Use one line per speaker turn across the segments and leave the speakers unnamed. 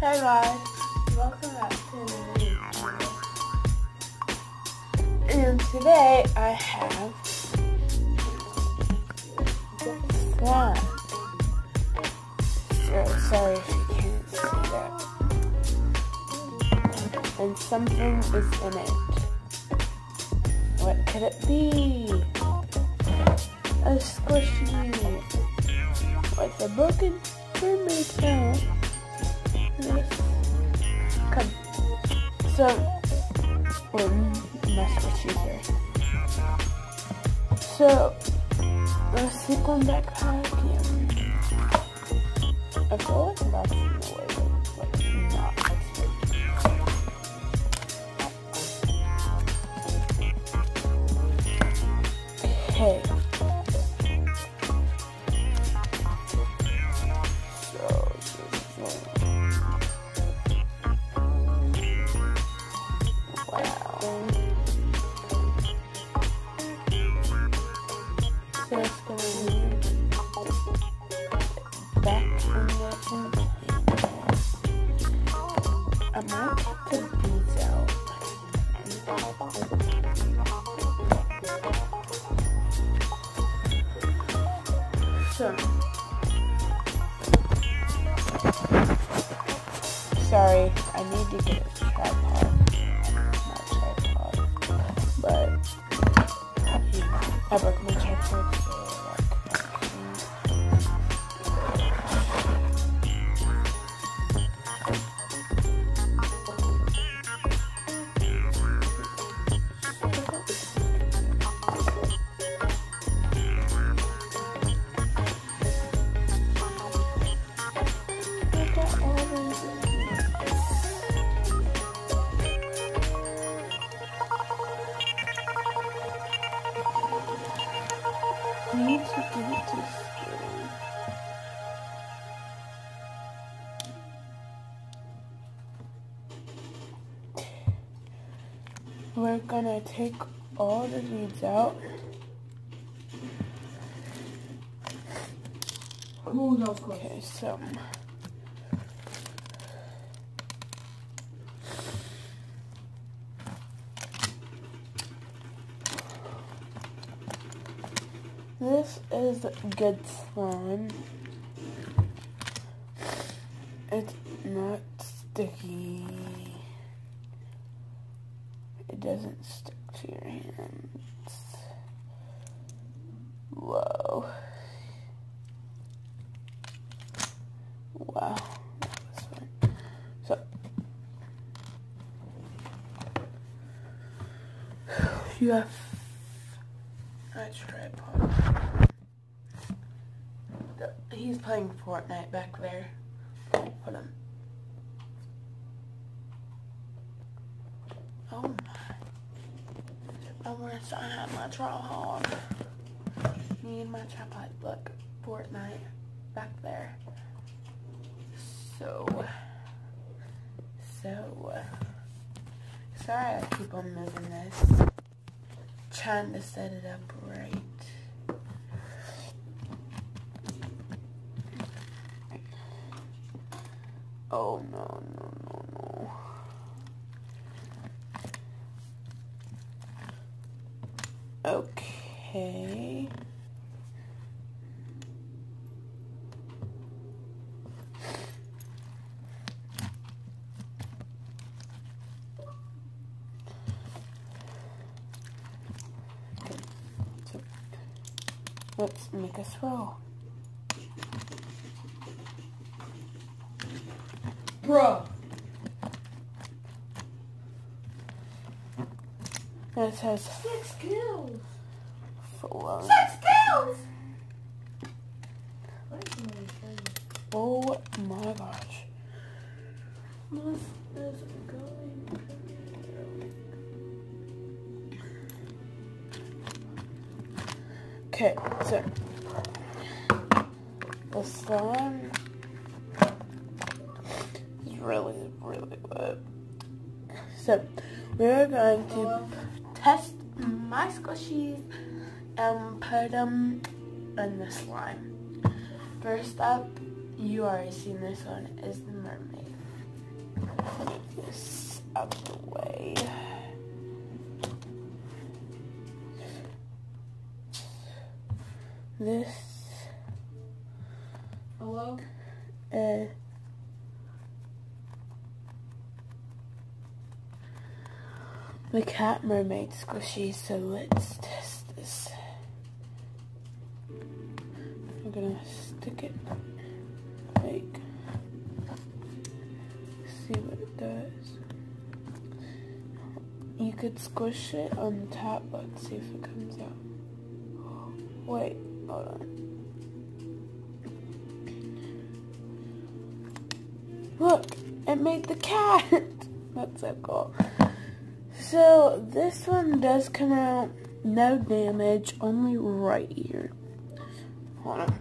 Hey guys, welcome back to another video. And today I have slime. Sorry if you can't see that. And something is in it. What could it be? A squishy with a broken mermaid tail. Come. So, my squishies here. So, a sequin backpack. I feel like that's in the way, but not. Okay. I might take the beads out. So, sorry, I need to get a tripod. Not a tripod, but I broke my tripod, so I need to give it to school. We're gonna take all the beads out.
Ooh, that was close.
Okay, so this is good slime. It's not sticky. It doesn't stick to your hands. Whoa. Wow. That was fun. So, you have a tripod. He's playing Fortnite back there. Hold on. Oh my. I wish I had my tripod. Need my tripod. Look, Fortnite back there. So, sorry I keep on moving this. Trying to set it up right. Oh no. Okay. So, let's make a swirl.
Bruh.
It says
6 kills.
4.
6 kills.
Oh my gosh. This is going okay, so the slime is really wet. So we're going to test my squishies and put them in the slime. First up, you already seen this one, is the mermaid. Move this out of the way. This.
Hello?
The cat mermaid squishy, so let's test this. I'm gonna stick it, like, see what it does. You could squish it on the top, let's see if it comes out. Wait, hold on. Look, it made the cat! That's so cool. So, this one does come out, no damage, only right here. Hold on.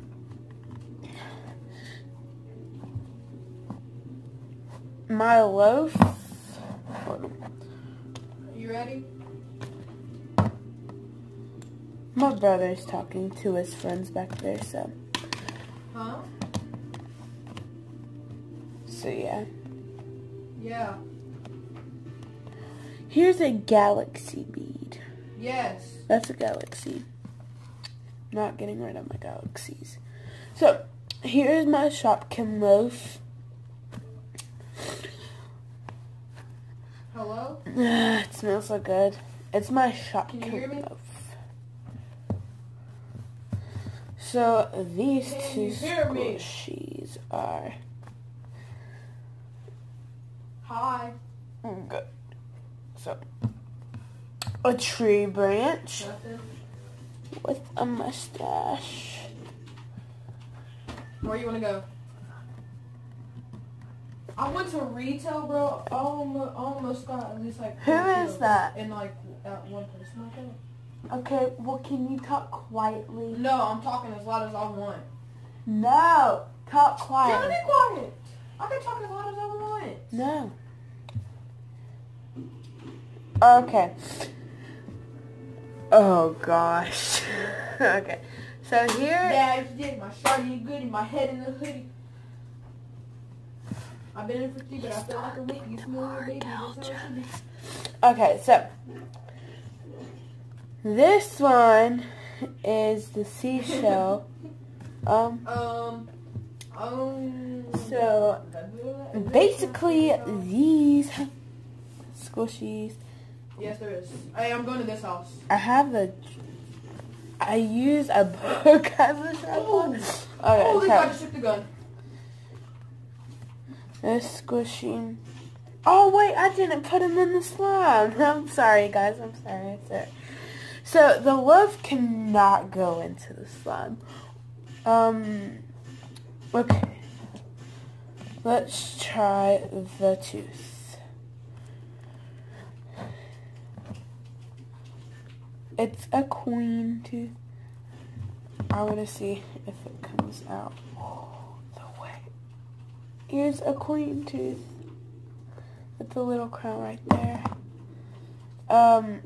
My loaf. Hold on.
You ready?
My brother's talking to his friends back there, so.
Huh?
So, yeah.
Yeah.
Here's a galaxy bead.
Yes.
That's a galaxy. Not getting rid of my galaxies. So, here's my Shopkin loaf.
Hello?
It smells so good. It's my
Can you hear me?
Shopkin loaf. So, these
Can
two
you hear me?
squishies are
Hi.
good. So, a tree branch
Nothing.
with a mustache.
Where you want to go? I went to retail, bro. I almost got at least like
Who
4
is
kills
that?
in like at one person. Okay.
Okay, well, can you talk quietly?
No, I'm talking as loud as I want.
No, talk
Tell
quiet.
me quiet. I can talk as loud as I want.
No. Okay. Oh gosh. Okay. So here.
Dad's did my shawty goody, my head in the hoodie. I've been in 50, but I feel like a week. You smell your baby. That's how it should be.
Okay, so this one is the seashell. So basically these squishies.
Yes, there is. Hey, I'm going to this house.
I use a book as a tripod. Okay,
Holy
so
God, I just took the gun.
this squishing. Oh wait, I didn't put them in the slime. I'm sorry, guys. I'm sorry. So the loaf cannot go into the slime. Okay. Let's try the tooth. It's a queen tooth. I want to see if it comes out. Oh, the way. Here's a queen tooth. With a little crown right there. A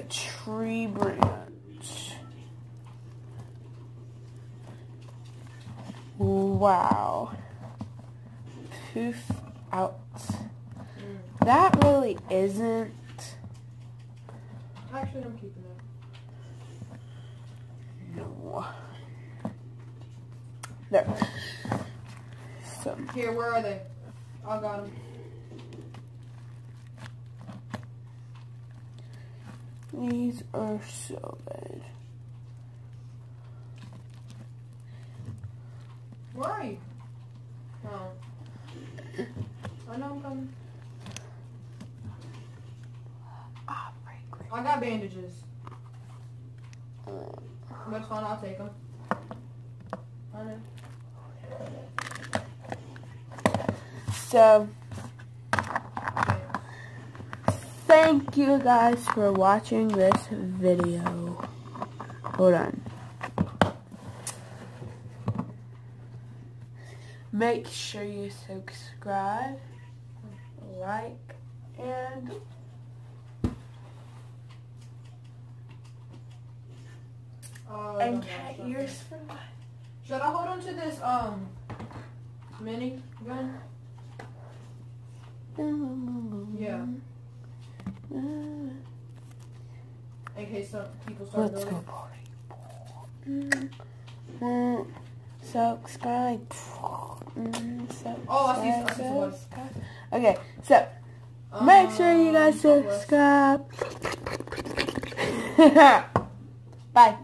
tree branch. Wow. Poof out. That really isn't.
Actually, I'm keeping it.
No. There. So.
Here, where are they? I got them.
These are so bad.
Where are you? Oh. I know I'm coming. I got bandages. That's fine, I'll take them. I know.
So, thank you guys for watching this video. Hold on. Make sure you subscribe, like, and cat ears for life.
Should I hold on to this mini gun? Yeah. In case some people start
Let's
building.
go party. Subscribe. Subscribe.
Oh, I see someone.
Subscribe. Okay, so make sure you guys
God bless.
subscribe. Bye.